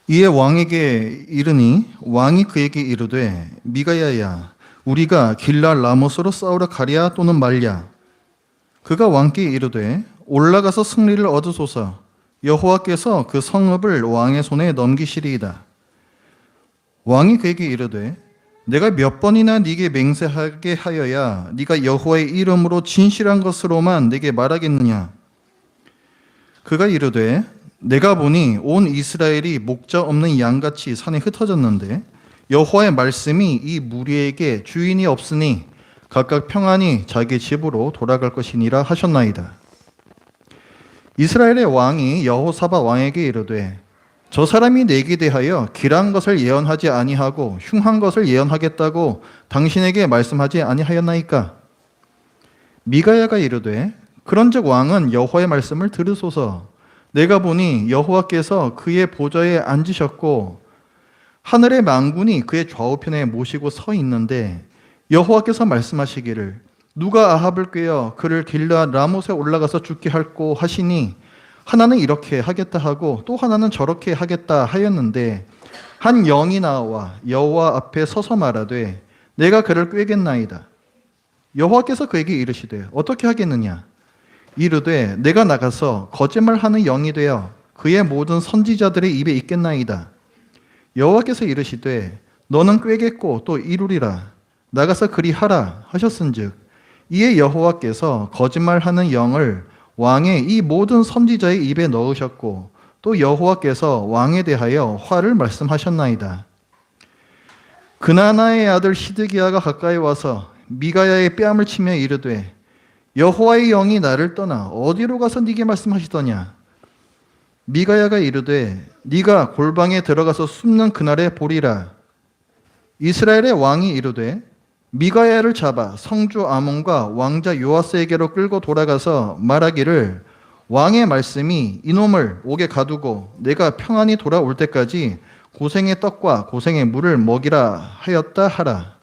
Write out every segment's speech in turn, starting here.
이에 왕에게 이르니 왕이 그에게 이르되 미가야야 우리가 길랄 라모스로 싸우러 가랴 또는 말랴. 그가 왕께 이르되 올라가서 승리를 얻으소서. 여호와께서 그 성읍을 왕의 손에 넘기시리이다. 왕이 그에게 이르되 내가 몇 번이나 네게 맹세하게 하여야 네가 여호와의 이름으로 진실한 것으로만 내게 말하겠느냐. 그가 이르되 내가 보니 온 이스라엘이 목자 없는 양같이 산에 흩어졌는데 여호와의 말씀이 이 무리에게 주인이 없으니 각각 평안히 자기 집으로 돌아갈 것이니라 하셨나이다. 이스라엘의 왕이 여호사밧 왕에게 이르되 저 사람이 내게 대하여 길한 것을 예언하지 아니하고 흉한 것을 예언하겠다고 당신에게 말씀하지 아니하였나이까? 미가야가 이르되 그런즉 왕은 여호와의 말씀을 들으소서. 내가 보니 여호와께서 그의 보좌에 앉으셨고 하늘의 만군이 그의 좌우편에 모시고 서 있는데 여호와께서 말씀하시기를 누가 아합을 꾀어 그를 길르앗 라못에 올라가서 죽게 할꼬 하시니 하나는 이렇게 하겠다 하고 또 하나는 저렇게 하겠다 하였는데 한 영이 나와 여호와 앞에 서서 말하되 내가 그를 꾀겠나이다. 여호와께서 그에게 이르시되 어떻게 하겠느냐. 이르되 내가 나가서 거짓말하는 영이 되어 그의 모든 선지자들의 입에 있겠나이다. 여호와께서 이르시되 너는 꾀겠고 또 이루리라. 나가서 그리하라 하셨은즉 이에 여호와께서 거짓말하는 영을 왕의 이 모든 선지자의 입에 넣으셨고 또 여호와께서 왕에 대하여 화를 말씀하셨나이다. 그나나의 아들 시드기야가 가까이 와서 미가야의 뺨을 치며 이르되 여호와의 영이 나를 떠나 어디로 가서 네게 말씀하시더냐. 미가야가 이르되 네가 골방에 들어가서 숨는 그날에 보리라. 이스라엘의 왕이 이르되 미가야를 잡아 성주 아몬과 왕자 요아스에게로 끌고 돌아가서 말하기를 왕의 말씀이 이놈을 옥에 가두고 내가 평안히 돌아올 때까지 고생의 떡과 고생의 물을 먹이라 하였다 하라.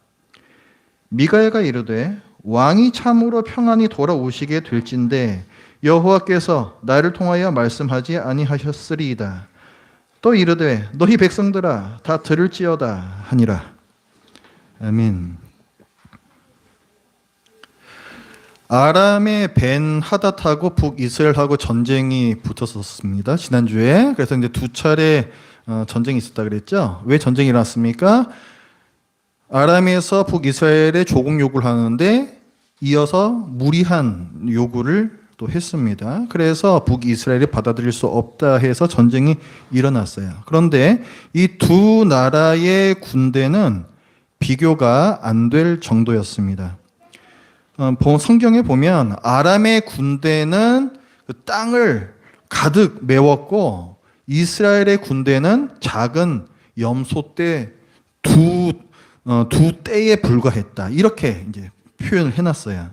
미가야가 이르되 왕이 참으로 평안히 돌아오시게 될진데 여호와께서 나를 통하여 말씀하지 아니하셨으리이다. 또 이르되 너희 백성들아 다 들을지어다 하니라. 아멘. 아람의 벤 하닷하고 북이스라엘하고 전쟁이 붙었었습니다. 지난주에. 그래서 이제 두 차례 전쟁이 있었다 그랬죠. 왜 전쟁이 일어났습니까? 아람에서 북이스라엘에 조공 요구를 하는데 이어서 무리한 요구를 또 했습니다. 그래서 북이스라엘이 받아들일 수 없다 해서 전쟁이 일어났어요. 그런데 이 두 나라의 군대는 비교가 안 될 정도였습니다. 성경에 보면 아람의 군대는 그 땅을 가득 메웠고 이스라엘의 군대는 작은 염소떼 두 떼에 불과했다. 이렇게 이제 표현을 해놨어요.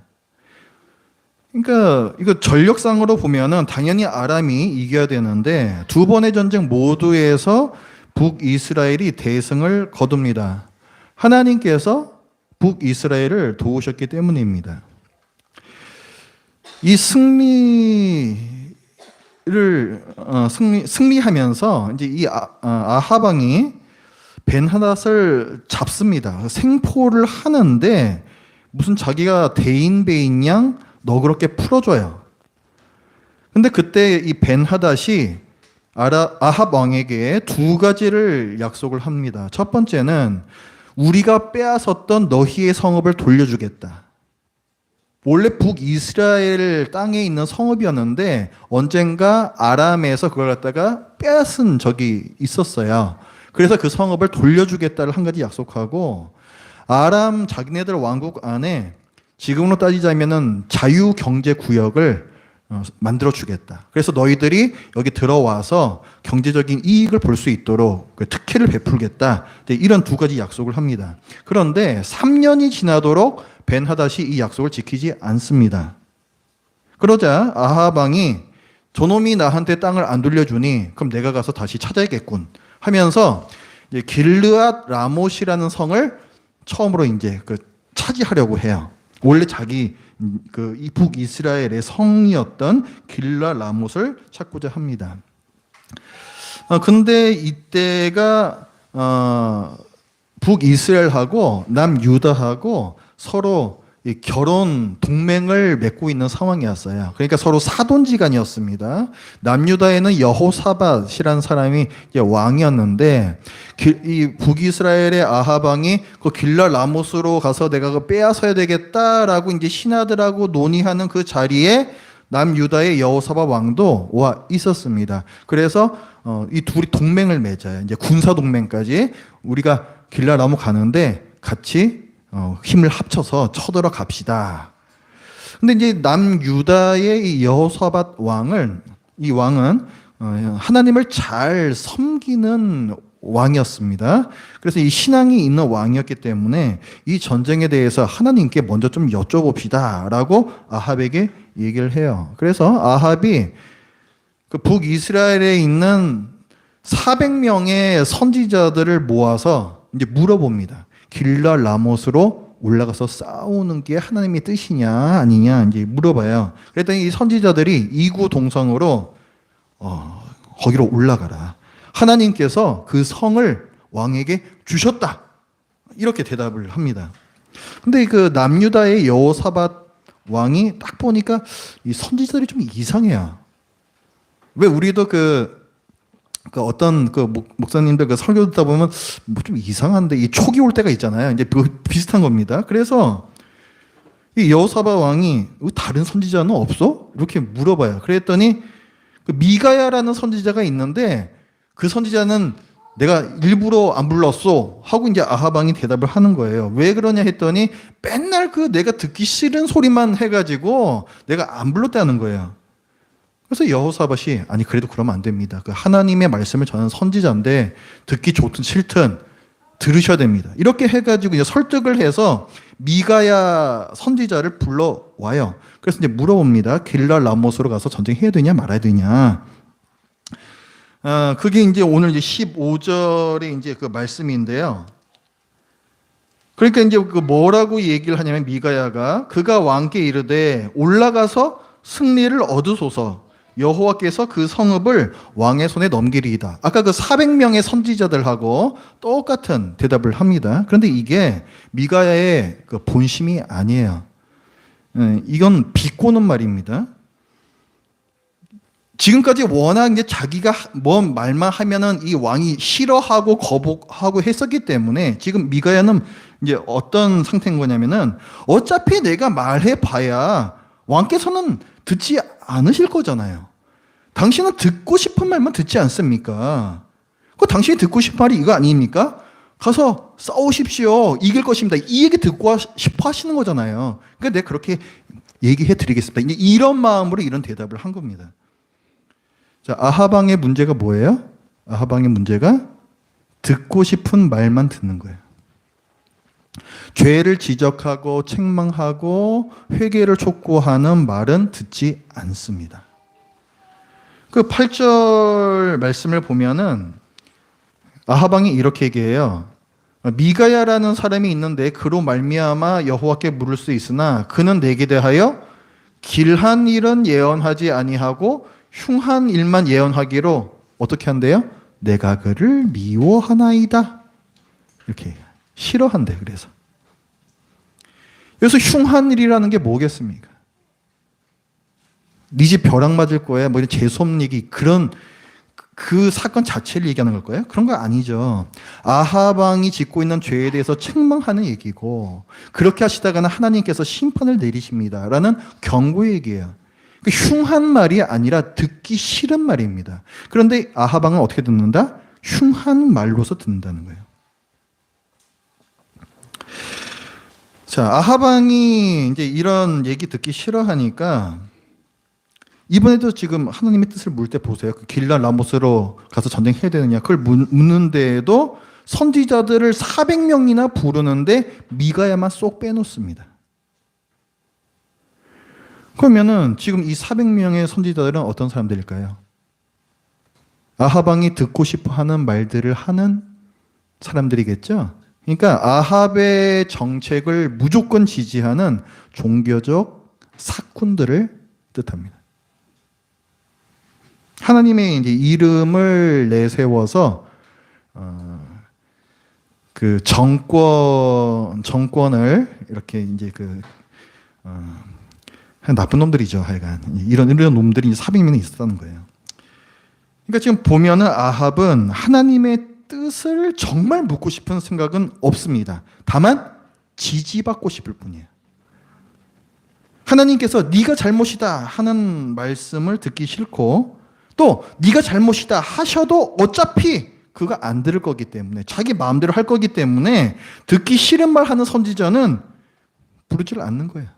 그러니까 이거 전력상으로 보면은 당연히 아람이 이겨야 되는데 두 번의 전쟁 모두에서 북이스라엘이 대승을 거둡니다. 하나님께서 북이스라엘을 도우셨기 때문입니다. 이 승리하면서 이제 이 아합 왕이 벤하닷을 잡습니다. 생포를 하는데 무슨 자기가 대인배인 양 너그럽게 풀어줘요. 근데 그때 이 벤하닷이 아합 왕에게 두 가지를 약속을 합니다. 첫 번째는 우리가 빼앗았던 너희의 성읍을 돌려주겠다. 원래 북이스라엘 땅에 있는 성읍이었는데 언젠가 아람에서 그걸 갖다가 빼앗은 적이 있었어요. 그래서 그 성읍을 돌려주겠다를 한 가지 약속하고 아람 자기네들 왕국 안에 지금으로 따지자면은 자유경제구역을 만들어 주겠다. 그래서 너희들이 여기 들어와서 경제적인 이익을 볼 수 있도록 특혜를 베풀겠다. 이런 두 가지 약속을 합니다. 그런데 3년이 지나도록 벤하닷이 이 약속을 지키지 않습니다. 그러자 아합 왕이 저놈이 나한테 땅을 안 돌려주니 그럼 내가 가서 다시 찾아야겠군 하면서 이제 길르앗 라못이라는 성을 처음으로 이제 차지하려고 해요. 원래 자기 이 북이스라엘의 성이었던 길르앗 라못을 찾고자 합니다. 근데 이때가 북이스라엘하고 남유다하고 서로 이 결혼 동맹을 맺고 있는 상황이었어요. 그러니까 서로 사돈지간이었습니다. 남유다에는 여호사밧이라는 사람이 이제 왕이었는데 이 북이스라엘의 아합 왕이 그 길랄 라모스로 가서 내가 그 빼앗아야 되겠다라고 이제 신하들하고 논의하는 그 자리에 남유다의 여호사밧 왕도 와 있었습니다. 그래서 이 둘이 동맹을 맺어요. 이제 군사 동맹까지 우리가 길랄 라모 가는데 같이 힘을 합쳐서 쳐들어 갑시다. 근데 이제 남유다의 이 여호사밧 이 왕은 하나님을 잘 섬기는 왕이었습니다. 그래서 이 신앙이 있는 왕이었기 때문에 이 전쟁에 대해서 하나님께 먼저 좀 여쭤봅시다 라고 아합에게 얘기를 해요. 그래서 아합이 그 북이스라엘에 있는 400명의 선지자들을 모아서 이제 물어봅니다. 길랄 라못으로 올라가서 싸우는 게 하나님의 뜻이냐 아니냐 이제 물어봐요. 그랬더니 이 선지자들이 이구동성으로 거기로 올라가라. 하나님께서 그 성을 왕에게 주셨다. 이렇게 대답을 합니다. 근데 그 남유다의 여호사밧 왕이 딱 보니까 이 선지자들이 좀 이상해요. 왜 우리도 어떤 목사님들 그 설교 듣다 보면 뭐 좀 이상한데 이 촉이 올 때가 있잖아요. 이제 비슷한 겁니다. 그래서 이 여호사밧 왕이 다른 선지자는 없어? 이렇게 물어봐요. 그랬더니 그 미가야라는 선지자가 있는데 그 선지자는 내가 일부러 안 불렀어 하고 이제 아합 왕이 대답을 하는 거예요. 왜 그러냐 했더니 맨날 내가 듣기 싫은 소리만 해가지고 내가 안 불렀다는 거예요. 그래서 여호사밧이 아니 그래도 그러면 안 됩니다. 그 하나님의 말씀을 전하는 선지자인데 듣기 좋든 싫든 들으셔야 됩니다. 이렇게 해가지고 이제 설득을 해서 미가야 선지자를 불러와요. 그래서 이제 물어봅니다. 길랄 라못으로 가서 전쟁해야 되냐 말아야 되냐. 그게 이제 오늘 이제 15절의 이제 그 말씀인데요. 그러니까 이제 뭐라고 얘기를 하냐면 미가야가 그가 왕께 이르되 올라가서 승리를 얻으소서. 여호와께서 그 성읍을 왕의 손에 넘기리이다. 아까 그 400명의 선지자들하고 똑같은 대답을 합니다. 그런데 이게 미가야의 그 본심이 아니에요. 이건 비꼬는 말입니다. 지금까지 워낙 이제 자기가 뭔 말만 하면은 이 왕이 싫어하고 거부하고 했었기 때문에 지금 미가야는 이제 어떤 상태인 거냐면은 어차피 내가 말해봐야 왕께서는 듣지 않으실 거잖아요. 당신은 듣고 싶은 말만 듣지 않습니까? 당신이 듣고 싶은 말이 이거 아닙니까? 가서 싸우십시오. 이길 것입니다. 이 얘기 듣고 싶어 하시는 거잖아요. 그러니까 내가 그렇게 얘기해 드리겠습니다. 이제 이런 마음으로 이런 대답을 한 겁니다. 자, 아합 왕의 문제가 뭐예요? 아합 왕의 문제가 듣고 싶은 말만 듣는 거예요. 죄를 지적하고 책망하고 회개를 촉구하는 말은 듣지 않습니다. 그 8절 말씀을 보면은 아합 왕이 이렇게 얘기해요. 미가야라는 사람이 있는데 그로 말미암아 여호와께 물을 수 있으나 그는 내게 대하여 길한 일은 예언하지 아니하고 흉한 일만 예언하기로 어떻게 한대요? 내가 그를 미워하나이다. 이렇게 싫어한대. 그래서 흉한 일이라는 게 뭐겠습니까? 네 집 벼락 맞을 거야. 뭐 이런 재수없는 얘기 그런 그 사건 자체를 얘기하는 걸 거예요? 그런 거 아니죠. 아합 왕이 짓고 있는 죄에 대해서 책망하는 얘기고 그렇게 하시다가는 하나님께서 심판을 내리십니다라는 경고의 얘기예요. 흉한 말이 아니라 듣기 싫은 말입니다. 그런데 아합 왕은 어떻게 듣는다? 흉한 말로서 듣는다는 거예요. 자, 아합 왕이 이제 이런 얘기 듣기 싫어하니까 이번에도 지금 하나님의 뜻을 물 때 보세요. 길랄 라못으로 가서 전쟁해야 되느냐 그걸 묻는데도 선지자들을 400명이나 부르는데 미가야만 쏙 빼놓습니다. 그러면은 지금 이 400명의 선지자들은 어떤 사람들일까요? 아합 왕이 듣고 싶어 하는 말들을 하는 사람들이겠죠? 그러니까 아합의 정책을 무조건 지지하는 종교적 사꾼들을 뜻합니다. 하나님의 이제 이름을 내세워서 그 정권을 이렇게 이제 나쁜 놈들이죠. 하여간 이런 놈들이 400명이 있었다는 거예요. 그러니까 지금 보면은 아합은 하나님의 뜻을 정말 묻고 싶은 생각은 없습니다. 다만 지지받고 싶을 뿐이에요. 하나님께서 네가 잘못이다 하는 말씀을 듣기 싫고, 또 네가 잘못이다 하셔도 어차피 그거 안 들을 거기 때문에, 자기 마음대로 할 거기 때문에 듣기 싫은 말 하는 선지자는 부르지를 않는 거예요.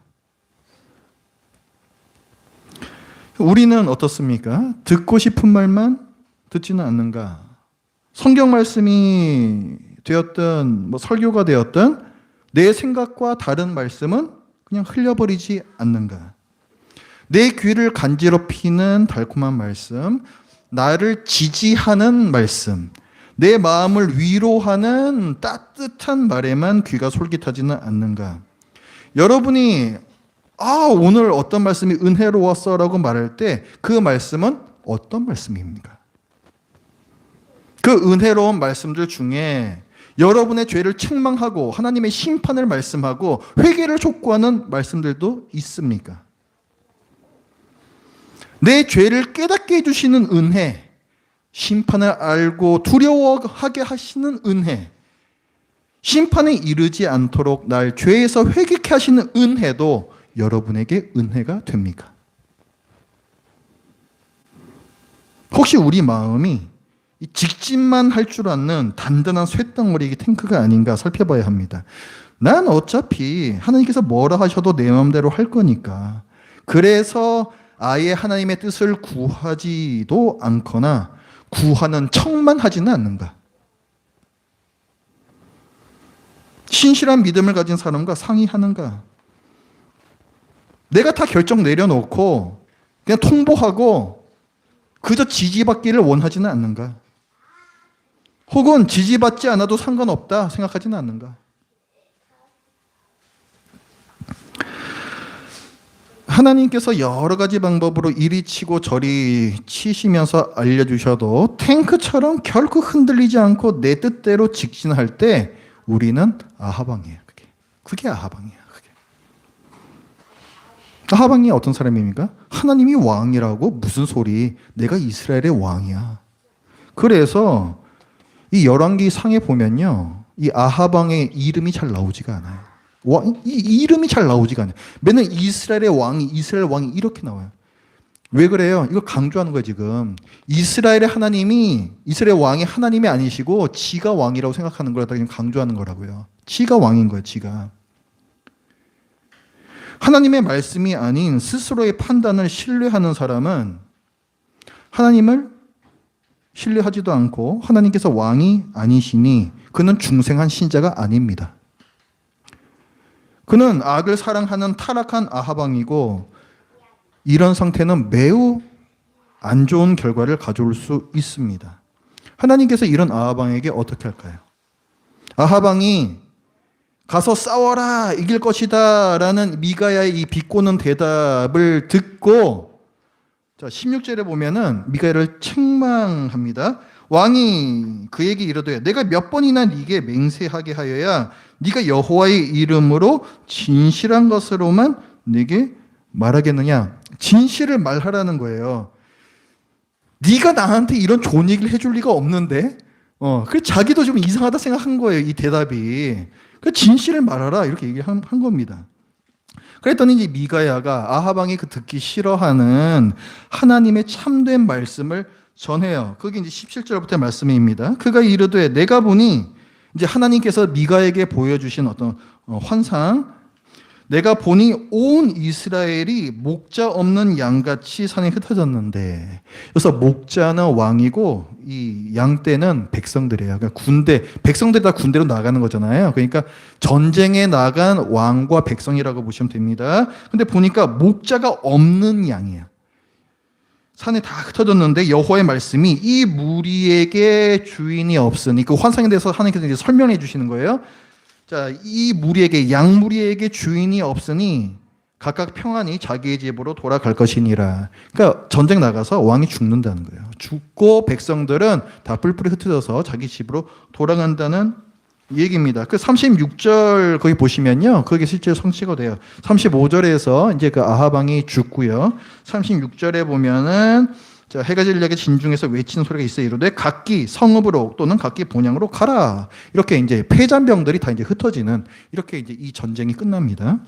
우리는 어떻습니까? 듣고 싶은 말만 듣지는 않는가? 성경 말씀이 되었든 설교가 되었든 내 생각과 다른 말씀은 그냥 흘려버리지 않는가? 내 귀를 간지럽히는 달콤한 말씀, 나를 지지하는 말씀, 내 마음을 위로하는 따뜻한 말에만 귀가 솔깃하지는 않는가? 여러분이 오늘 어떤 말씀이 은혜로웠어 라고 말할 때 그 말씀은 어떤 말씀입니까? 그 은혜로운 말씀들 중에 여러분의 죄를 책망하고 하나님의 심판을 말씀하고 회개를 촉구하는 말씀들도 있습니까? 내 죄를 깨닫게 해주시는 은혜, 심판을 알고 두려워하게 하시는 은혜, 심판에 이르지 않도록 날 죄에서 회개케 하시는 은혜도 여러분에게 은혜가 됩니까? 혹시 우리 마음이 직진만 할 줄 아는 단단한 쇳덩어리 탱크가 아닌가 살펴봐야 합니다. 난 어차피 하나님께서 뭐라 하셔도 내 마음대로 할 거니까, 그래서 아예 하나님의 뜻을 구하지도 않거나 구하는 척만 하지는 않는가? 신실한 믿음을 가진 사람과 상의하는가? 내가 다 결정 내려놓고 그냥 통보하고 그저 지지받기를 원하지는 않는가? 혹은 지지받지 않아도 상관없다 생각하지는 않는가? 하나님께서 여러 가지 방법으로 이리 치고 저리 치시면서 알려주셔도 탱크처럼 결코 흔들리지 않고 내 뜻대로 직진할 때 우리는 아하방이에요. 그게 아하방이에요. 아하방이 어떤 사람입니까? 하나님이 왕이라고? 무슨 소리? 내가 이스라엘의 왕이야. 그래서 이 열왕기 상에 보면요, 이 아하방의 이름이 잘 나오지가 않아요. 이 이름이 잘 나오지가 않아요. 맨날 이스라엘 왕이 이렇게 나와요. 왜 그래요? 이거 강조하는 거예요, 지금. 이스라엘 왕이 하나님이 아니시고 지가 왕이라고 생각하는 걸 갖다가 강조하는 거라고요. 지가 왕인 거예요, 지가. 하나님의 말씀이 아닌 스스로의 판단을 신뢰하는 사람은 하나님을 신뢰하지도 않고 하나님께서 왕이 아니시니 그는 중생한 신자가 아닙니다. 그는 악을 사랑하는 타락한 아하방이고, 이런 상태는 매우 안 좋은 결과를 가져올 수 있습니다. 하나님께서 이런 아하방에게 어떻게 할까요? 아하방이 가서 싸워라, 이길 것이다 라는 미가야의 이 비꼬는 대답을 듣고, 자 16절에 보면은 미가야를 책망합니다. 왕이 그에게 이르되 내가 몇 번이나 네게 맹세하게 하여야 네가 여호와의 이름으로 진실한 것으로만 네게 말하겠느냐. 진실을 말하라는 거예요. 네가 나한테 이런 좋은 얘기를 해줄 리가 없는데, 그 자기도 좀 이상하다 생각한 거예요, 이 대답이. 그 진실을 말하라 이렇게 얘기한 겁니다. 그랬더니 이제 미가야가 아하방이 그 듣기 싫어하는 하나님의 참된 말씀을 전해요. 그게 이제 17절부터 말씀입니다. 그가 이르되 내가 보니, 이제 하나님께서 미가에게 보여주신 어떤 환상, 내가 보니 온 이스라엘이 목자 없는 양같이 산에 흩어졌는데, 그래서 목자는 왕이고 이 양떼는 백성들이에요. 그러니까 백성들이 다 군대로 나가는 거잖아요. 그러니까 전쟁에 나간 왕과 백성이라고 보시면 됩니다. 근데 보니까 목자가 없는 양이에요. 산에 다 흩어졌는데 여호와의 말씀이 이 무리에게 주인이 없으니, 그 환상에 대해서 하나님께서 이제 설명해 주시는 거예요. 자, 이 무리에게, 양무리에게 주인이 없으니 각각 평안히 자기의 집으로 돌아갈 것이니라. 그러니까 전쟁 나가서 왕이 죽는다는 거예요. 죽고 백성들은 다 뿔뿔이 흩어져서 자기 집으로 돌아간다는 얘기입니다. 그 36절 거기 보시면요. 그게 실제 성취가 돼요. 35절에서 이제 그 아합 왕이 죽고요. 36절에 보면은 자, 해가 질녘에 진중에서 외치는 소리가 있어 이르되 각기 성읍으로 또는 각기 본향으로 가라. 이렇게 이제 패잔병들이 다 이제 흩어지는 이렇게 이제 이 전쟁이 끝납니다.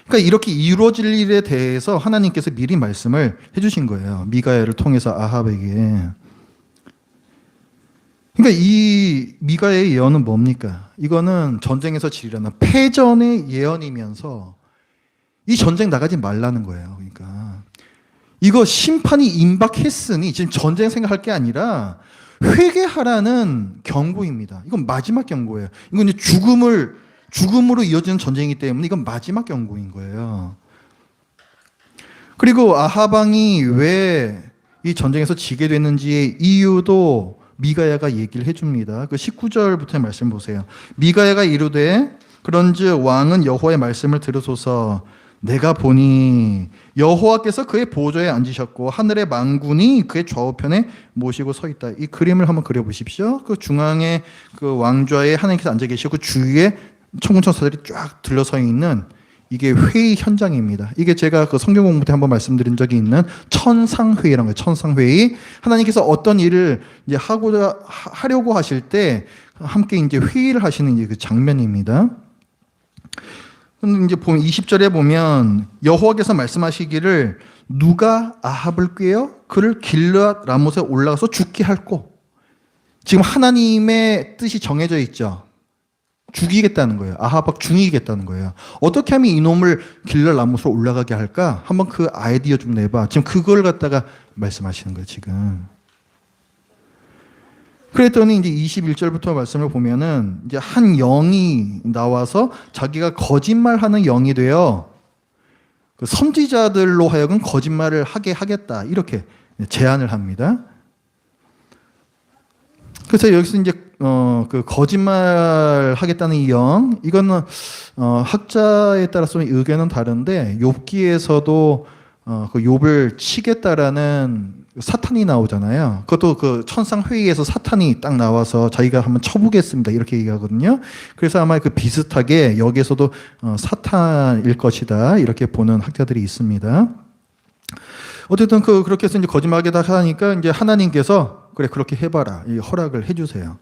그러니까 이렇게 이루어질 일에 대해서 하나님께서 미리 말씀을 해주신 거예요. 미가야를 통해서 아합에게. 그러니까 이 미가의 예언은 뭡니까? 이거는 전쟁에서 지리라는 패전의 예언이면서 이 전쟁 나가지 말라는 거예요. 그러니까 이거 심판이 임박했으니 지금 전쟁 생각할 게 아니라 회개하라는 경고입니다. 이건 마지막 경고예요. 이건 이제 죽음으로 이어지는 전쟁이기 때문에 이건 마지막 경고인 거예요. 그리고 아합 왕이 왜 이 전쟁에서 지게 됐는지의 이유도 미가야가 얘기를 해줍니다. 그 19절부터의 말씀 보세요. 미가야가 이르되 그런즉 왕은 여호와의 말씀을 들으소서. 내가 보니 여호와께서 그의 보좌에 앉으셨고 하늘의 만군이 그의 좌우편에 모시고 서 있다. 이 그림을 한번 그려보십시오. 그 중앙에 그 왕좌에 하나님께서 앉아 계시고 그 주위에 천군천사들이 쫙 둘러서 있는 이게 회의 현장입니다. 이게 제가 그 성경 공부 때 한번 말씀드린 적이 있는 천상회의라는 거예요. 천상회의. 하나님께서 어떤 일을 이제 하려고 하실 때 함께 이제 회의를 하시는 이제 그 장면입니다. 근데 이제 보면 20절에 보면 여호와께서 말씀하시기를 누가 아합을 꾀어 그를 길르앗 라못에 올라가서 죽게 할꼬. 지금 하나님의 뜻이 정해져 있죠. 죽이겠다는 거예요. 아합을 죽이겠다는 거예요. 어떻게 하면 이놈을 길르앗 라못으로 올라가게 할까? 한번 그 아이디어 좀 내봐. 지금 그걸 갖다가 말씀하시는 거예요. 지금. 그랬더니 이제 21절부터 말씀을 보면은 이제 한 영이 나와서 자기가 거짓말하는 영이 되어 그 선지자들로 하여금 거짓말을 하게 하겠다 이렇게 제안을 합니다. 그래서 여기서 이제 그 거짓말 하겠다는 이 영 이거는 학자에 따라서 의견은 다른데 욥기에서도 그 욥을 치겠다라는 사탄이 나오잖아요. 그것도 그 천상 회의에서 사탄이 딱 나와서 자기가 한번 쳐보겠습니다 이렇게 얘기하거든요. 그래서 아마 그 비슷하게 여기에서도 사탄일 것이다 이렇게 보는 학자들이 있습니다. 어쨌든 그렇게 해서 이제 거짓말하겠다 하니까 이제 하나님께서 그래 그렇게 해봐라 이 허락을 해주세요.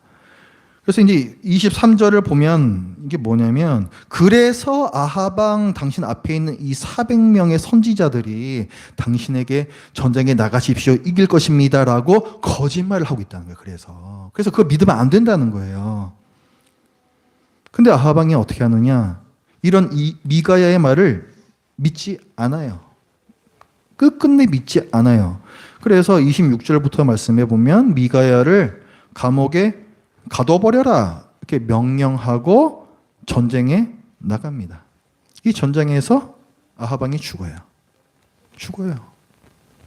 그래서 이제 23절을 보면 이게 뭐냐면 그래서 아하방 당신 앞에 있는 이 400명의 선지자들이 당신에게 전쟁에 나가십시오 이길 것입니다라고 거짓말을 하고 있다는 거예요. 그래서 그거 믿으면 안 된다는 거예요. 근데 아하방이 어떻게 하느냐? 이런 이 미가야의 말을 믿지 않아요. 끝끝내 믿지 않아요. 그래서 26절부터 말씀해 보면 미가야를 감옥에 가둬버려라 이렇게 명령하고 전쟁에 나갑니다. 이 전쟁에서 아합 왕이 죽어요.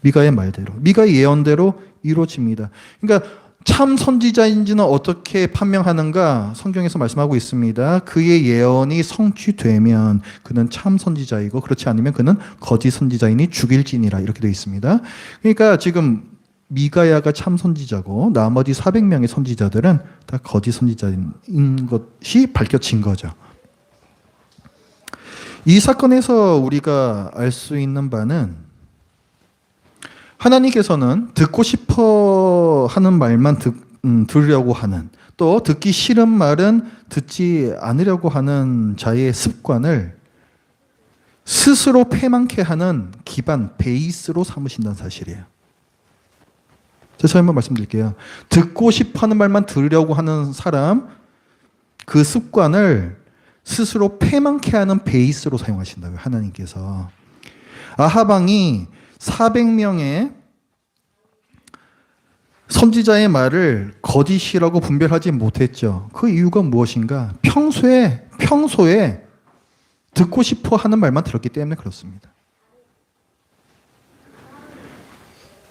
미가의 말대로, 미가의 예언대로 이루어집니다. 그러니까 참 선지자인지는 어떻게 판명하는가 성경에서 말씀하고 있습니다. 그의 예언이 성취되면 그는 참 선지자이고 그렇지 않으면 그는 거짓 선지자이니 죽일지니라 이렇게 되어 있습니다. 그러니까 지금 미가야가 참 선지자고 나머지 400명의 선지자들은 다 거짓 선지자인 것이 밝혀진 거죠. 이 사건에서 우리가 알 수 있는 바는 하나님께서는 듣고 싶어 하는 말만 들으려고 하는 또 듣기 싫은 말은 듣지 않으려고 하는 자의 습관을 스스로 패망케 하는 기반, 베이스로 삼으신다는 사실이에요. 제가 한번 말씀드릴게요. 듣고 싶어하는 말만 들으려고 하는 사람 그 습관을 스스로 패망케 하는 베이스로 사용하신다고요. 하나님께서. 아합 왕이 400명의 선지자의 말을 거짓이라고 분별하지 못했죠. 그 이유가 무엇인가? 평소에 듣고 싶어 하는 말만 들었기 때문에 그렇습니다.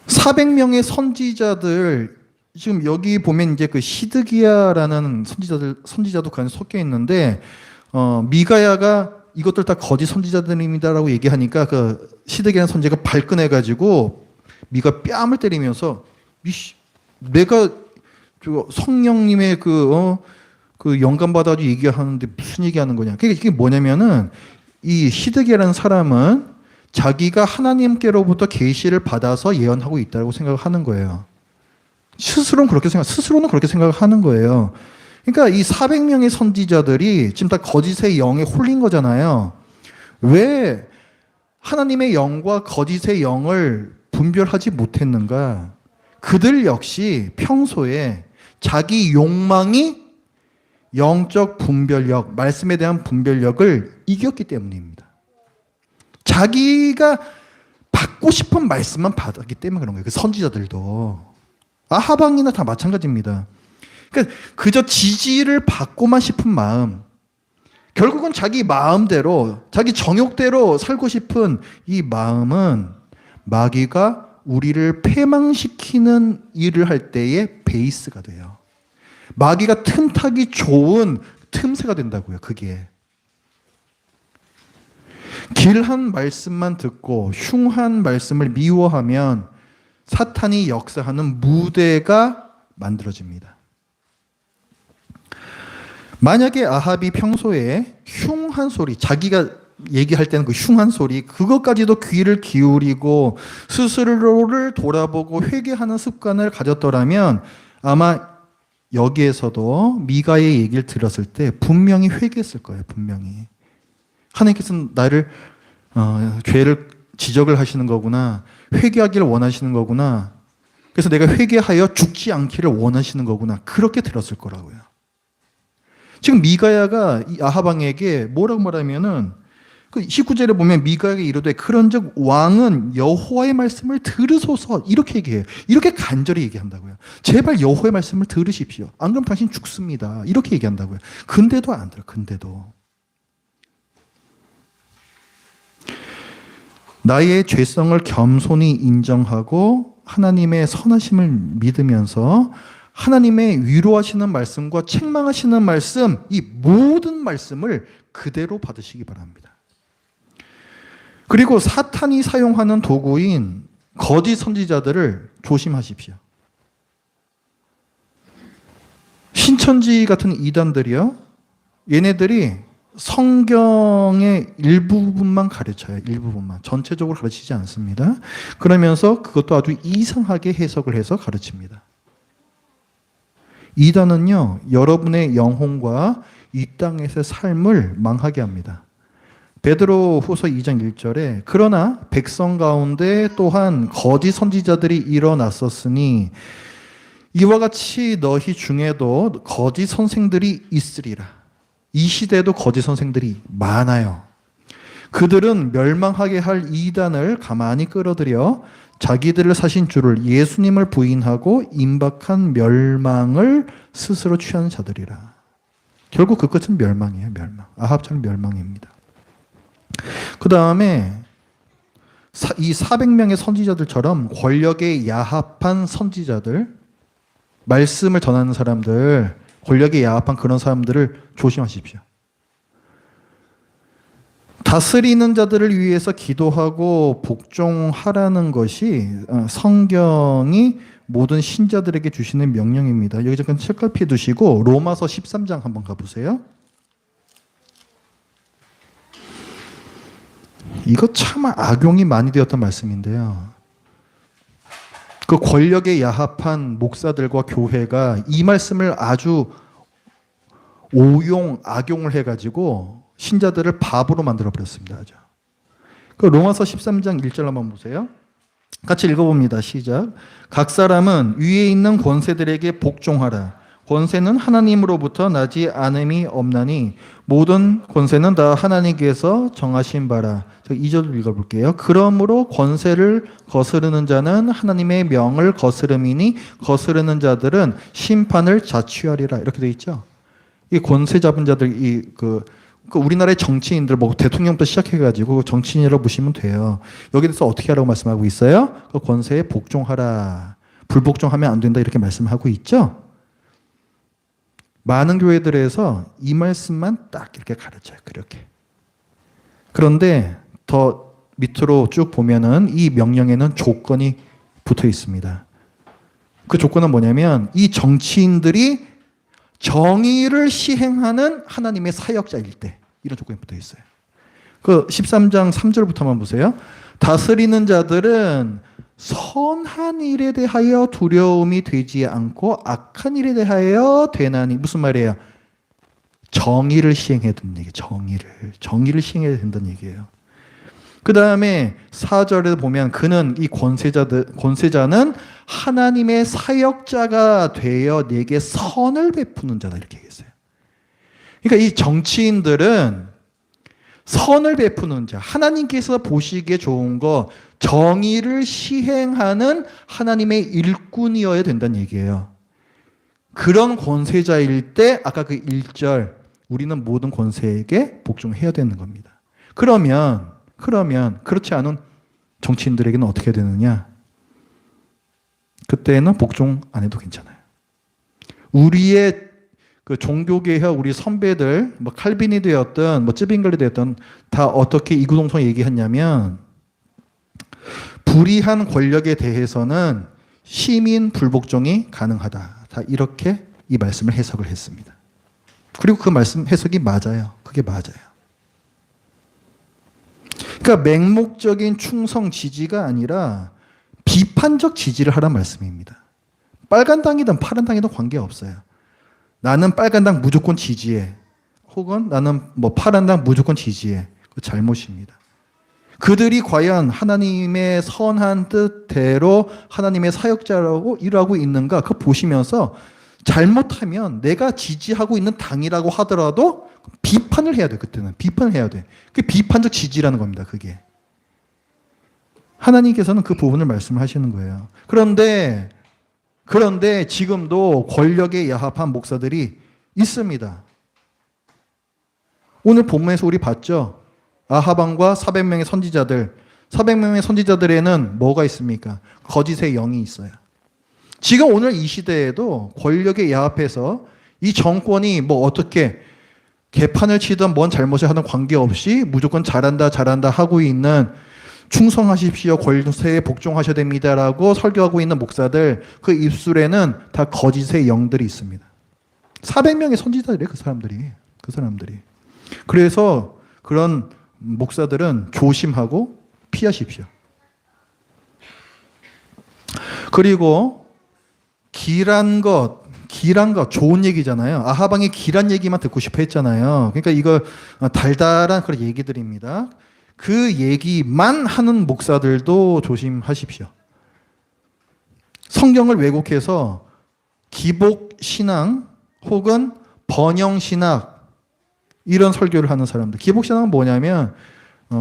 400명의 선지자들, 지금 여기 보면 이제 그 시드기야라는 선지자도 그 안에 섞여 있는데, 미가야가 이것들 다 거짓 선지자들입니다라고 얘기하니까 그 시드기라는 선지자가 발끈해가지고 미가 뺨을 때리면서 내가 저 성령님의 그 영감 받아가지고 얘기하는데 무슨 얘기하는 거냐? 그게 이게 뭐냐면은 이 시드기라는 사람은 자기가 하나님께로부터 계시를 받아서 예언하고 있다고 생각하는 거예요. 스스로는 그렇게 생각하는 거예요. 그러니까 이 400명의 선지자들이 지금 다 거짓의 영에 홀린 거잖아요. 왜 하나님의 영과 거짓의 영을 분별하지 못했는가? 그들 역시 평소에 자기 욕망이 영적 분별력, 말씀에 대한 분별력을 이겼기 때문입니다. 자기가 받고 싶은 말씀만 받았기 때문에 그런 거예요. 그 선지자들도. 아하방이나 다 마찬가지입니다. 그러니까 그저 지지를 받고만 싶은 마음, 결국은 자기 마음대로, 자기 정욕대로 살고 싶은 이 마음은 마귀가 우리를 패망시키는 일을 할 때의 베이스가 돼요. 마귀가 틈타기 좋은 틈새가 된다고요, 그게. 길한 말씀만 듣고 흉한 말씀을 미워하면 사탄이 역사하는 무대가 만들어집니다. 만약에 아합이 평소에 흉한 소리, 자기가 얘기할 때는 그 흉한 소리, 그것까지도 귀를 기울이고 스스로를 돌아보고 회개하는 습관을 가졌더라면 아마 여기에서도 미가의 얘기를 들었을 때 분명히 회개했을 거예요. 분명히. 하나님께서는 나를 죄를 지적을 하시는 거구나. 회개하기를 원하시는 거구나. 그래서 내가 회개하여 죽지 않기를 원하시는 거구나. 그렇게 들었을 거라고요. 지금 미가야가 이 아하방에게 뭐라고 말하면은 그 19절에 보면 미가에게 이르되 그런즉 왕은 여호와의 말씀을 들으소서 이렇게 얘기해요. 이렇게 간절히 얘기한다고요. 제발 여호와의 말씀을 들으십시오. 안 그러면 당신 죽습니다. 이렇게 얘기한다고요. 근데도 안 들어. 근데도. 나의 죄성을 겸손히 인정하고 하나님의 선하심을 믿으면서 하나님의 위로하시는 말씀과 책망하시는 말씀, 이 모든 말씀을 그대로 받으시기 바랍니다. 그리고 사탄이 사용하는 도구인 거짓 선지자들을 조심하십시오. 신천지 같은 이단들이요, 얘네들이 성경의 일부분만 가르쳐요. 일부분만. 전체적으로 가르치지 않습니다. 그러면서 그것도 아주 이상하게 해석을 해서 가르칩니다. 이단은요, 여러분의 영혼과 이 땅에서의 삶을 망하게 합니다. 베드로 후서 2장 1절에 그러나 백성 가운데 또한 거짓 선지자들이 일어났었으니 이와 같이 너희 중에도 거짓 선생들이 있으리라. 이 시대에도 거짓 선생들이 많아요. 그들은 멸망하게 할 이단을 가만히 끌어들여 자기들을 사신 주를 예수님을 부인하고 임박한 멸망을 스스로 취하는 자들이라. 결국 그 끝은 멸망이에요. 멸망. 아합처럼 멸망입니다. 그 다음에 이 400명의 선지자들처럼 권력에 야합한 선지자들, 말씀을 전하는 사람들, 권력에 야합한 그런 사람들을 조심하십시오. 다스리는 자들을 위해서 기도하고 복종하라는 것이 성경이 모든 신자들에게 주시는 명령입니다. 여기 잠깐 책갈피 두시고 로마서 13장 한번 가보세요. 이거 참 악용이 많이 되었던 말씀인데요. 그 권력에 야합한 목사들과 교회가 이 말씀을 아주 악용을 해가지고 신자들을 바보로 만들어버렸습니다. 아주. 그 로마서 13장 1절 한번 보세요. 같이 읽어봅니다. 시작. 각 사람은 위에 있는 권세들에게 복종하라. 권세는 하나님으로부터 나지 않음이 없나니 모든 권세는 다 하나님께서 정하신 바라. 2절 읽어볼게요. 그러므로 권세를 거스르는 자는 하나님의 명을 거스름이니 거스르는 자들은 심판을 자취하리라. 이렇게 되어 있죠. 이 권세 잡은 자들, 우리나라의 정치인들, 대통령부터 시작해가지고 정치인이라고 보시면 돼요. 여기에 대해서 어떻게 하라고 말씀하고 있어요? 그 권세에 복종하라. 불복종하면 안 된다. 이렇게 말씀하고 있죠. 많은 교회들에서 이 말씀만 딱 이렇게 가르쳐요. 그렇게. 그런데 더 밑으로 쭉 보면은 이 명령에는 조건이 붙어 있습니다. 그 조건은 뭐냐면 이 정치인들이 정의를 시행하는 하나님의 사역자일 때 이런 조건이 붙어 있어요. 그 13장 3절부터 한번 보세요. 다스리는 자들은 선한 일에 대하여 두려움이 되지 않고 악한 일에 대하여 되나니 무슨 말이에요? 정의를 시행해야 된다는 얘기예요. 정의를 시행해야 된다는 얘기예요. 그 다음에 4절에 보면 그는 이 권세자는 하나님의 사역자가 되어 내게 선을 베푸는 자다 이렇게 얘기했어요. 그러니까 이 정치인들은 선을 베푸는 자, 하나님께서 보시기에 좋은 거 정의를 시행하는 하나님의 일꾼이어야 된다는 얘기예요. 그런 권세자일 때 아까 그 1절 우리는 모든 권세에게 복종해야 되는 겁니다. 그러면 그렇지 않은 정치인들에게는 어떻게 되느냐? 그때는 복종 안 해도 괜찮아요. 우리의 그 종교개혁 우리 선배들 뭐 칼빈이 되었든 뭐 쯔빙글이 되었든 다 어떻게 이구동성 얘기했냐면 불의한 권력에 대해서는 시민 불복종이 가능하다. 다 이렇게 이 말씀을 해석을 했습니다. 그리고 그 말씀 해석이 맞아요. 그게 맞아요. 그러니까 맹목적인 충성 지지가 아니라 비판적 지지를 하라는 말씀입니다. 빨간 당이든 파란 당이든 관계없어요. 나는 빨간 당 무조건 지지해. 혹은 나는 뭐 파란 당 무조건 지지해. 그 잘못입니다. 그들이 과연 하나님의 선한 뜻대로 하나님의 사역자라고 일하고 있는가 그거 보시면서 잘못하면 내가 지지하고 있는 당이라고 하더라도 비판을 해야 돼. 그때는 비판을 해야 돼. 그게 비판적 지지라는 겁니다. 그게 하나님께서는 그 부분을 말씀하시는 거예요. 그런데 지금도 권력에 야합한 목사들이 있습니다. 오늘 본문에서 우리 봤죠? 아하방과 400명의 선지자들, 400명의 선지자들에는 뭐가 있습니까? 거짓의 영이 있어요. 지금 오늘 이 시대에도 권력에 야합해서 이 정권이 뭐 어떻게 개판을 치든 뭔 잘못을 하든 관계없이 무조건 잘한다 하고 있는 충성하십시오. 권세에 복종하셔야 됩니다라고 설교하고 있는 목사들 그 입술에는 다 거짓의 영들이 있습니다. 400명의 선지자들이에요. 그 사람들이. 그래서 그런 목사들은 조심하고 피하십시오. 그리고 길한 것 좋은 얘기잖아요. 아하방이 길한 얘기만 듣고 싶어 했잖아요. 그러니까 이거 달달한 그런 얘기들입니다. 그 얘기만 하는 목사들도 조심하십시오. 성경을 왜곡해서 기복신앙 혹은 번영신학 이런 설교를 하는 사람들. 기복신앙은 뭐냐면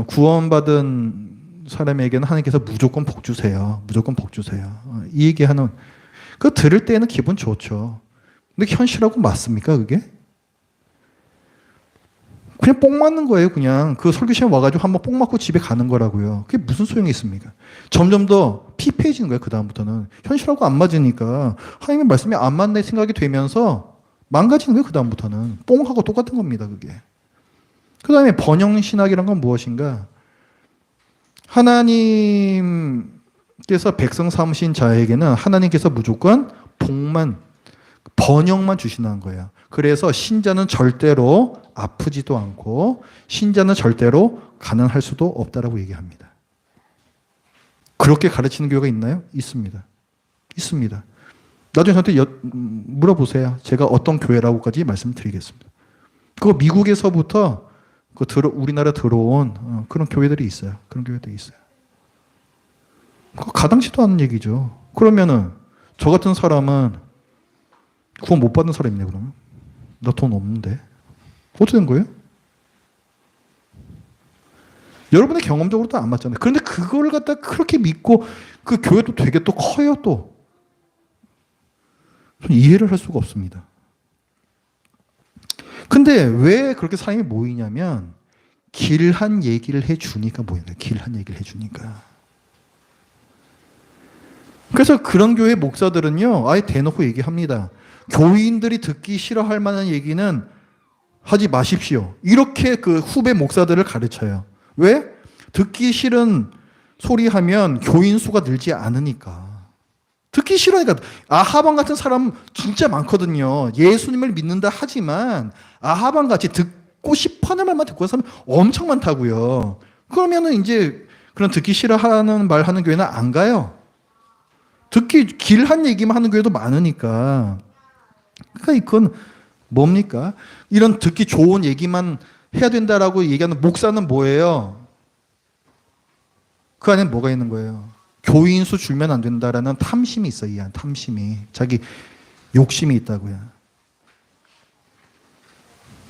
구원받은 사람에게는 하나님께서 무조건 복 주세요. 이 얘기하는 그 들을 때는 기분 좋죠. 근데 현실하고 맞습니까 그게? 그냥 뽕 맞는 거예요. 그냥 그 설교 시간 와가지고 한번 뽕 맞고 집에 가는 거라고요. 그게 무슨 소용이 있습니까? 점점 더 피폐해지는 거예요. 그 다음부터는 현실하고 안 맞으니까 하나님의 말씀이 안 맞네 생각이 되면서 망가지는 거예요. 그 다음부터는 뽕하고 똑같은 겁니다. 그게. 그 다음에 번영신학이란 건 무엇인가? 하나님께서 백성 삼으신 자에게는 하나님께서 무조건 번영만 주신다는 거예요. 그래서 신자는 절대로 아프지도 않고 신자는 절대로 가난할 수도 없다라고 얘기합니다. 그렇게 가르치는 교회가 있나요? 있습니다. 나중에 저한테 물어보세요. 제가 어떤 교회라고까지 말씀드리겠습니다. 그거 미국에서부터 우리나라 들어온 그런 교회들이 있어요. 그거 가당치도 않은 얘기죠. 그러면은 저 같은 사람은 구원 못 받는 사람이네 그러면. 나 돈 없는데. 어떻게 된 거예요? 여러분의 경험적으로도 안 맞잖아요. 그런데 그걸 갖다 그렇게 믿고 그 교회도 되게 또 커요 또. 전 이해를 할 수가 없습니다. 근데 왜 그렇게 사람이 모이냐면 길한 얘기를 해주니까 모이는 거예요. 길한 얘기를 해주니까. 그래서 그런 교회 목사들은요 아예 대놓고 얘기합니다. 교인들이 듣기 싫어할 만한 얘기는 하지 마십시오. 이렇게 그 후배 목사들을 가르쳐요. 왜? 듣기 싫은 소리 하면 교인 수가 늘지 않으니까. 듣기 싫으니까. 아하방 같은 사람 진짜 많거든요. 예수님을 믿는다 하지만 아하방 같이 듣고 싶어하는 말만 듣고 하는 사람 엄청 많다고요. 그러면은 이제 그런 듣기 싫어하는 말 하는 교회는 안 가요. 듣기 길한 얘기만 하는 교회도 많으니까. 그러니까 이건 뭡니까? 이런 듣기 좋은 얘기만 해야 된다라고 얘기하는 목사는 뭐예요? 그 안에 뭐가 있는 거예요? 교인 수 줄면 안 된다라는 탐심이 있어요. 이 안 탐심이. 자기 욕심이 있다고요.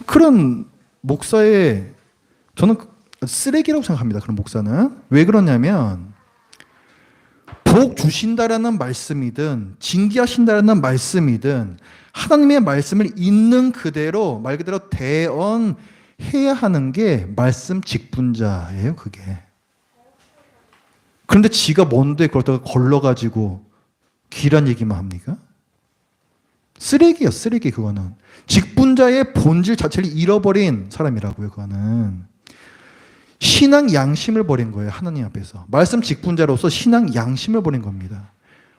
그런 목사의 저는 쓰레기라고 생각합니다. 그런 목사는. 왜 그러냐면 복 주신다라는 말씀이든 징계하신다라는 말씀이든 하나님의 말씀을 있는 그대로 말 그대로 대언해야 하는 게 말씀 직분자예요. 그게. 그런데 지가 뭔데 그러다가 걸러가지고 귀란 얘기만 합니까? 쓰레기야, 쓰레기 그거는. 직분자의 본질 자체를 잃어버린 사람이라고요. 그거는. 신앙 양심을 버린 거예요. 하나님 앞에서. 말씀 직분자로서 신앙 양심을 버린 겁니다.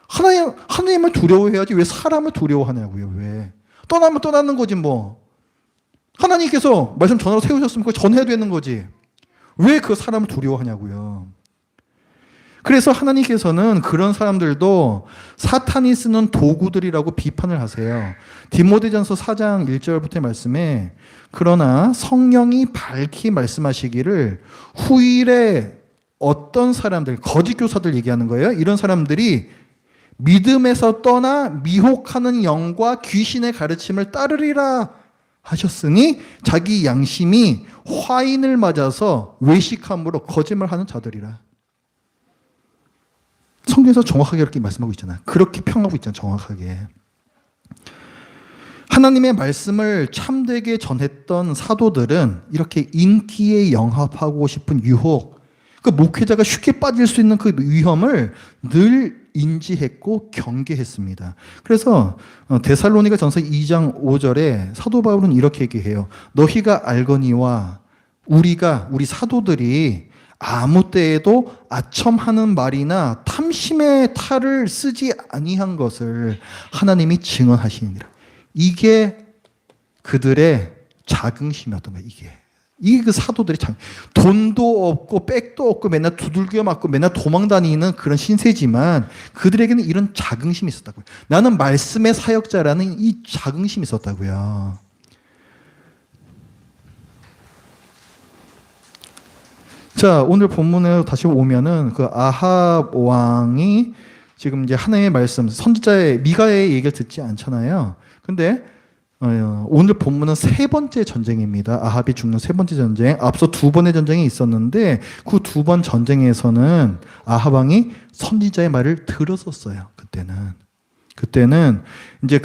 하나님을 두려워해야지 왜 사람을 두려워하냐고요. 왜? 떠나면 떠나는 거지 뭐. 하나님께서 말씀 전하러 세우셨으면 그거 전해야 되는 거지. 왜 그 사람을 두려워하냐고요. 그래서 하나님께서는 그런 사람들도 사탄이 쓰는 도구들이라고 비판을 하세요. 디모데전서 4장 1절부터의 말씀에 그러나 성령이 밝히 말씀하시기를 후일에 어떤 사람들, 거짓 교사들 얘기하는 거예요. 이런 사람들이 믿음에서 떠나 미혹하는 영과 귀신의 가르침을 따르리라 하셨으니 자기 양심이 화인을 맞아서 외식함으로 거짓말하는 자들이라. 성경에서 정확하게 이렇게 말씀하고 있잖아요. 그렇게 평하고 있잖아요. 정확하게. 하나님의 말씀을 참되게 전했던 사도들은 이렇게 인기에 영합하고 싶은 유혹, 그 목회자가 쉽게 빠질 수 있는 그 위험을 늘 인지했고 경계했습니다. 그래서 데살로니가 전서 2장 5절에 사도 바울은 이렇게 얘기해요. 너희가 알거니와 우리 사도들이 아무 때에도 아첨하는 말이나 탐심의 탈을 쓰지 아니한 것을 하나님이 증언하시니라. 이게 그들의 자긍심이었던 거예요. 이게 그 사도들의 돈도 없고 백도 없고 맨날 두들겨 맞고 맨날 도망 다니는 그런 신세지만 그들에게는 이런 자긍심이 있었다고요. 나는 말씀의 사역자라는 이 자긍심이 있었다고요. 자, 오늘 본문에 다시 오면은 그 아합 왕이 지금 이제 하나님의 말씀, 선지자의 미가의 얘기를 듣지 않잖아요. 근데 오늘 본문은 세 번째 전쟁입니다. 아합이 죽는 세 번째 전쟁. 앞서 두 번의 전쟁이 있었는데 그 두 번 전쟁에서는 아합 왕이 선지자의 말을 들었었어요. 그때는 이제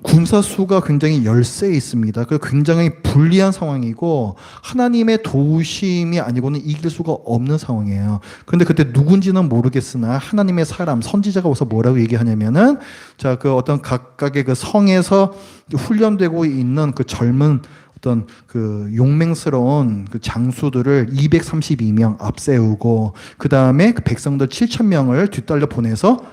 군사 수가 굉장히 열세에 있습니다. 그 굉장히 불리한 상황이고 하나님의 도우심이 아니고는 이길 수가 없는 상황이에요. 그런데 그때 누군지는 모르겠으나 하나님의 사람 선지자가 와서 뭐라고 얘기하냐면은 자, 그 어떤 각각의 그 성에서 훈련되고 있는 그 젊은 어떤 그 용맹스러운 그 장수들을 232명 앞세우고 그 다음에 그 백성들 7,000명을 뒤따라 보내서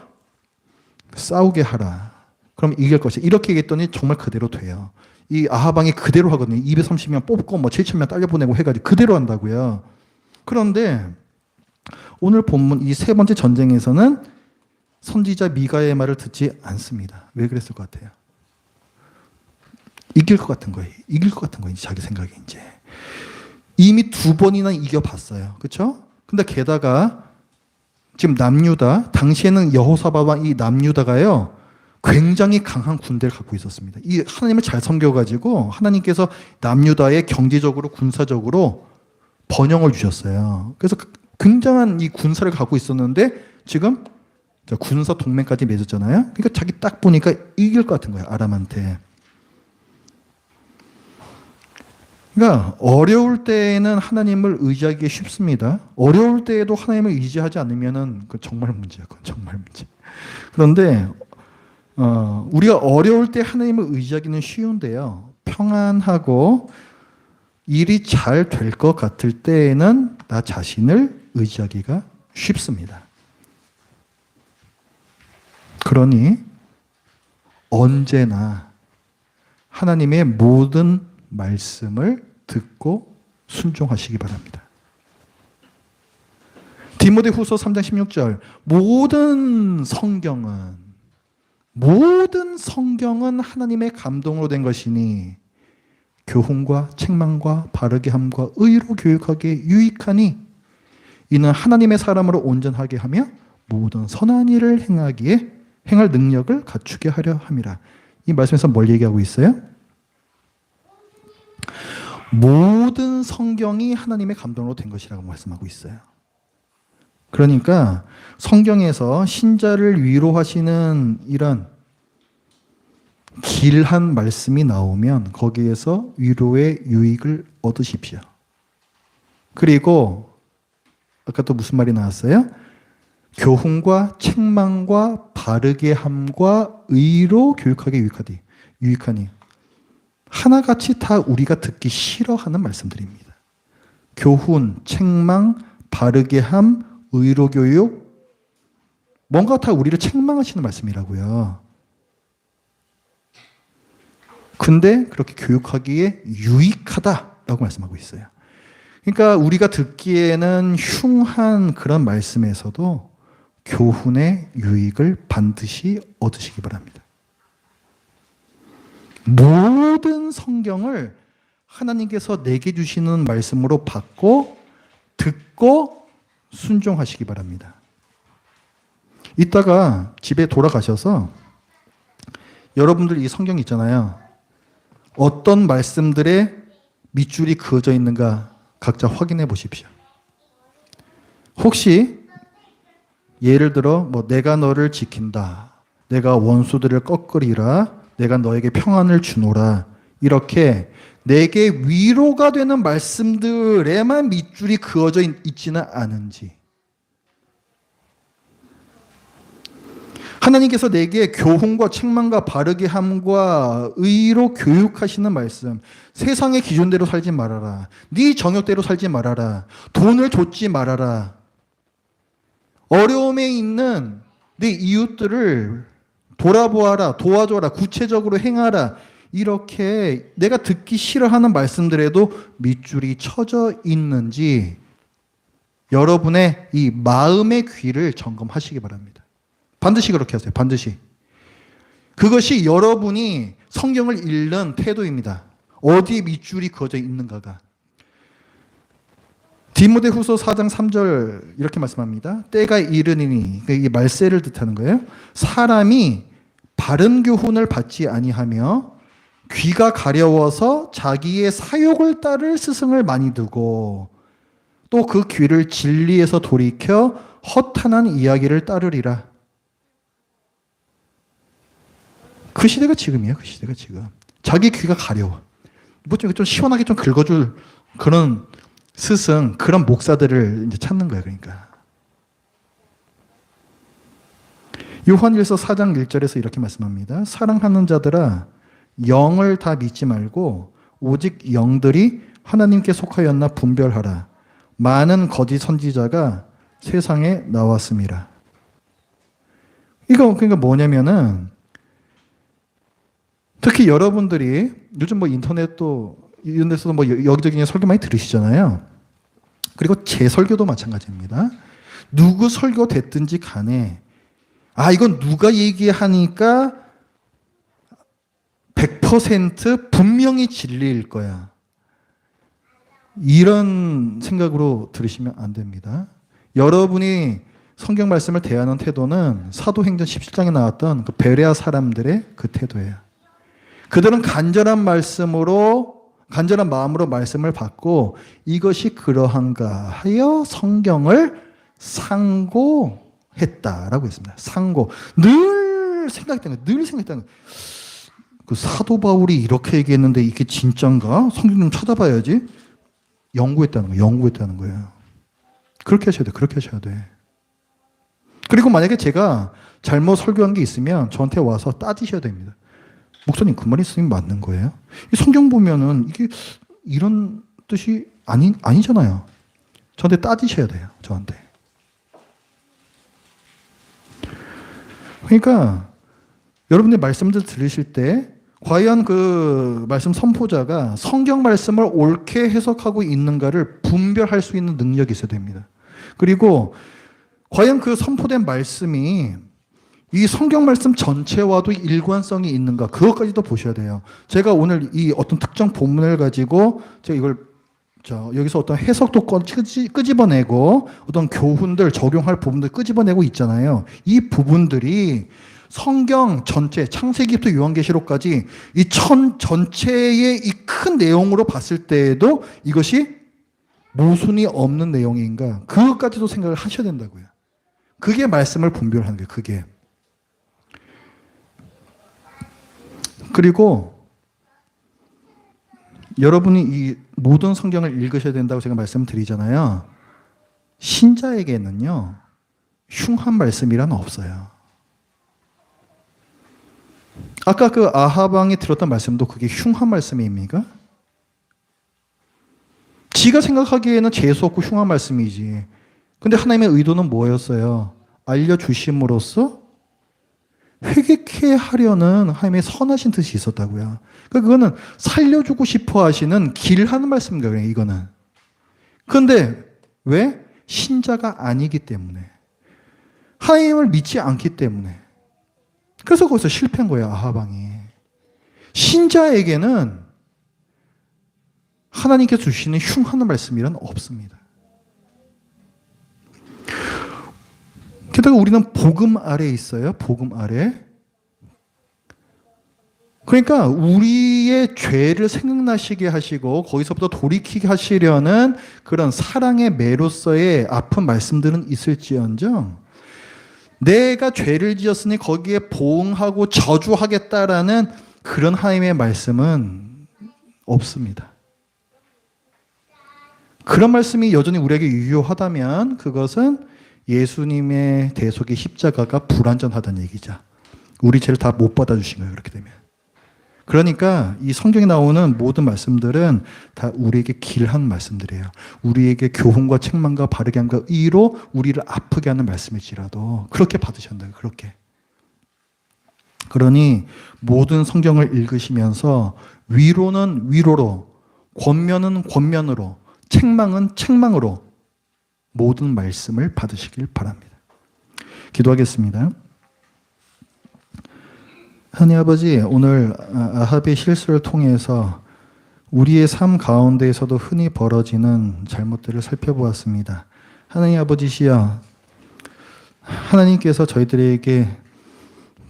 싸우게 하라. 그럼 이길 것이야. 이렇게 얘기했더니 정말 그대로 돼요. 이 아하방이 그대로 하거든요. 230명 뽑고 뭐 7,000명 딸려보내고 해가지고 그대로 한다고요. 그런데 오늘 본문 이 세 번째 전쟁에서는 선지자 미가의 말을 듣지 않습니다. 왜 그랬을 것 같아요? 이길 것 같은 거예요. 자기 생각에 이제. 이미 두 번이나 이겨봤어요. 그렇죠? 근데 게다가 지금 남유다, 당시에는 여호사밧 왕 이 남유다가요. 굉장히 강한 군대를 갖고 있었습니다. 이 하나님을 잘 섬겨가지고 하나님께서 남유다에 경제적으로 군사적으로 번영을 주셨어요. 그래서 굉장한 이 군사를 갖고 있었는데 지금 군사 동맹까지 맺었잖아요. 그러니까 자기 딱 보니까 이길 것 같은 거예요. 아람한테. 그러니까 어려울 때에는 하나님을 의지하기 쉽습니다. 어려울 때에도 하나님을 의지하지 않으면은 그 정말 문제야. 그건 정말 문제. 그런데 우리가 어려울 때 하나님을 의지하기는 쉬운데요. 평안하고 일이 잘 될 것 같을 때에는 나 자신을 의지하기가 쉽습니다. 그러니 언제나 하나님의 모든 말씀을 듣고 순종하시기 바랍니다. 디모데후서 3장 16절 모든 성경은 하나님의 감동으로 된 것이니 교훈과 책망과 바르게 함과 의로 교육하기에 유익하니 이는 하나님의 사람으로 온전하게 하며 모든 선한 일을 행할 능력을 갖추게 하려 함이라. 이 말씀에서 뭘 얘기하고 있어요? 모든 성경이 하나님의 감동으로 된 것이라고 말씀하고 있어요. 그러니까 성경에서 신자를 위로하시는 이런 길한 말씀이 나오면 거기에서 위로의 유익을 얻으십시오. 그리고 아까 또 무슨 말이 나왔어요? 교훈과 책망과 바르게 함과 의로 교육하게 유익하니 하나같이 다 우리가 듣기 싫어하는 말씀들입니다. 교훈, 책망, 바르게 함, 의로 교육 뭔가 다 우리를 책망하시는 말씀이라고요. 근데 그렇게 교육하기에 유익하다라고 말씀하고 있어요. 그러니까 우리가 듣기에는 흉한 그런 말씀에서도 교훈의 유익을 반드시 얻으시기 바랍니다. 모든 성경을 하나님께서 내게 주시는 말씀으로 받고 듣고 순종하시기 바랍니다. 이따가 집에 돌아가셔서 여러분들 이 성경 있잖아요. 어떤 말씀들에 밑줄이 그어져 있는가 각자 확인해 보십시오. 혹시 예를 들어 내가 너를 지킨다. 내가 원수들을 꺾으리라. 내가 너에게 평안을 주노라. 이렇게 내게 위로가 되는 말씀들에만 밑줄이 그어져 있지는 않은지, 하나님께서 내게 교훈과 책망과 바르게 함과 의로 교육하시는 말씀, 세상의 기준대로 살지 말아라. 네 정욕대로 살지 말아라. 돈을 좇지 말아라. 어려움에 있는 네 이웃들을 돌아보아라. 도와줘라. 구체적으로 행하라. 이렇게 내가 듣기 싫어하는 말씀들에도 밑줄이 쳐져 있는지 여러분의 이 마음의 귀를 점검하시기 바랍니다. 반드시 그렇게 하세요. 반드시. 그것이 여러분이 성경을 읽는 태도입니다. 어디에 밑줄이 그어져 있는가가. 디모데후서 4장 3절 이렇게 말씀합니다. 때가 이르니니, 이게 말세를 뜻하는 거예요. 사람이 바른 교훈을 받지 아니하며 귀가 가려워서 자기의 사욕을 따를 스승을 많이 두고 또 그 귀를 진리에서 돌이켜 허탄한 이야기를 따르리라. 그 시대가 지금이에요. 그 시대가 지금. 자기 귀가 가려워. 좀 시원하게 좀 긁어줄 그런 스승, 그런 목사들을 이제 찾는 거예요. 그러니까. 요한일서 4장 1절에서 이렇게 말씀합니다. 사랑하는 자들아, 영을 다 믿지 말고 오직 영들이 하나님께 속하였나 분별하라. 많은 거짓 선지자가 세상에 나왔습니다. 이거 그러니까 뭐냐면은 특히 여러분들이 요즘 인터넷도 이런 데서도 여기저기 설교 많이 들으시잖아요. 그리고 제 설교도 마찬가지입니다. 누구 설교 됐든지 간에 이건 누가 얘기하니까 100% 분명히 진리일 거야. 이런 생각으로 들으시면 안 됩니다. 여러분이 성경 말씀을 대하는 태도는 사도행전 17장에 나왔던 그 베레아 사람들의 그 태도예요. 그들은 간절한 마음으로 말씀을 받고 이것이 그러한가 하여 성경을 상고했다라고 했습니다. 상고. 늘 생각했던 거예요. 그 사도 바울이 이렇게 얘기했는데 이게 진짠가? 성경 좀 찾아봐야지. 연구했다는 거예요. 그렇게 하셔야 돼. 그렇게 하셔야 돼. 그리고 만약에 제가 잘못 설교한 게 있으면 저한테 와서 따지셔야 됩니다. 목사님, 그 말이 선생님 맞는 거예요? 이 성경 보면은 이게 이런 뜻이 아니잖아요. 저한테 따지셔야 돼요. 저한테. 그러니까 여러분들 말씀들 들으실 때 과연 그 말씀 선포자가 성경 말씀을 옳게 해석하고 있는가를 분별할 수 있는 능력이 있어야 됩니다. 그리고 과연 그 선포된 말씀이 이 성경 말씀 전체와도 일관성이 있는가, 그것까지도 보셔야 돼요. 제가 오늘 이 어떤 특정 본문을 가지고 제가 이걸 여기서 어떤 해석도 끄집어내고 어떤 교훈들 적용할 부분들 끄집어내고 있잖아요. 이 부분들이 성경 전체, 창세기부터 요한계시록까지 이 전체의 이 큰 내용으로 봤을 때에도 이것이 모순이 없는 내용인가, 그것까지도 생각을 하셔야 된다고요. 그게 말씀을 분별하는 거예요. 그게. 그리고 여러분이 이 모든 성경을 읽으셔야 된다고 제가 말씀드리잖아요. 신자에게는요, 흉한 말씀이란 없어요. 아까 그 아하방이 들었던 말씀도 그게 흉한 말씀입니까? 지가 생각하기에는 재수 없고 흉한 말씀이지. 근데 하나님의 의도는 뭐였어요? 알려주심으로써 회개케 하려는 하나님의 선하신 뜻이 있었다고요. 그러니까 그거는 살려주고 싶어 하시는 길하는 말씀인가, 이거는. 그런데 왜? 신자가 아니기 때문에. 하나님을 믿지 않기 때문에. 그래서 거기서 실패한 거예요, 아하방이. 신자에게는 하나님께서 주시는 흉한 말씀이란 없습니다. 게다가 우리는 복음 아래에 있어요. 복음 아래. 그러니까 우리의 죄를 생각나시게 하시고 거기서부터 돌이키게 하시려는 그런 사랑의 매로서의 아픈 말씀들은 있을지언정 내가 죄를 지었으니 거기에 보응하고 저주하겠다라는 그런 하나님의 말씀은 없습니다. 그런 말씀이 여전히 우리에게 유효하다면 그것은 예수님의 대속의 십자가가 불완전하다는 얘기죠. 우리 죄를 다 못 받아주신 거예요. 그렇게 되면. 그러니까 이 성경에 나오는 모든 말씀들은 다 우리에게 길한 말씀들이에요. 우리에게 교훈과 책망과 바르게 함과 의로 우리를 아프게 하는 말씀일지라도 그렇게 받으셨나요? 그렇게. 그러니 모든 성경을 읽으시면서 위로는 위로로, 권면은 권면으로, 책망은 책망으로 모든 말씀을 받으시길 바랍니다. 기도하겠습니다. 하나님 아버지, 오늘 아합의 실수를 통해서 우리의 삶 가운데에서도 흔히 벌어지는 잘못들을 살펴보았습니다. 하나님 아버지시여, 하나님께서 저희들에게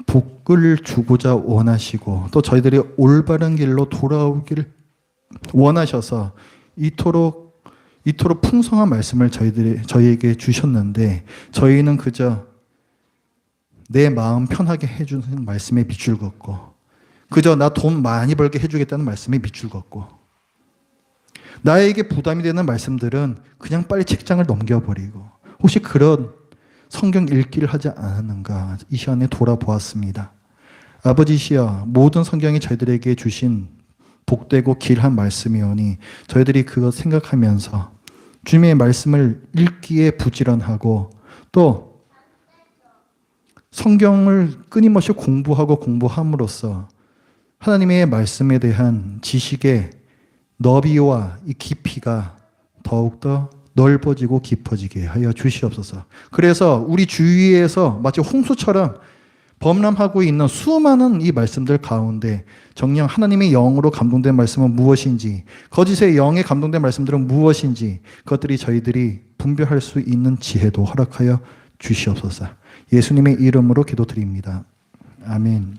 복을 주고자 원하시고 또 저희들이 올바른 길로 돌아오기를 원하셔서 이토록 풍성한 말씀을 저희에게 주셨는데 저희는 그저 내 마음 편하게 해주는 말씀에 밑줄 긋고 그저 나 돈 많이 벌게 해주겠다는 말씀에 밑줄 긋고 나에게 부담이 되는 말씀들은 그냥 빨리 책장을 넘겨버리고 혹시 그런 성경 읽기를 하지 않았는가 이 시간에 돌아보았습니다. 아버지시여, 모든 성경이 저희들에게 주신 복되고 길한 말씀이오니 저희들이 그것 생각하면서 주님의 말씀을 읽기에 부지런하고 또 성경을 끊임없이 공부함으로써 하나님의 말씀에 대한 지식의 너비와 이 깊이가 더욱더 넓어지고 깊어지게 하여 주시옵소서. 그래서 우리 주위에서 마치 홍수처럼 범람하고 있는 수많은 이 말씀들 가운데 정녕 하나님의 영으로 감동된 말씀은 무엇인지, 거짓의 영에 감동된 말씀들은 무엇인지 그것들이 저희들이 분별할 수 있는 지혜도 허락하여 주시옵소서. 예수님의 이름으로 기도드립니다. 아멘.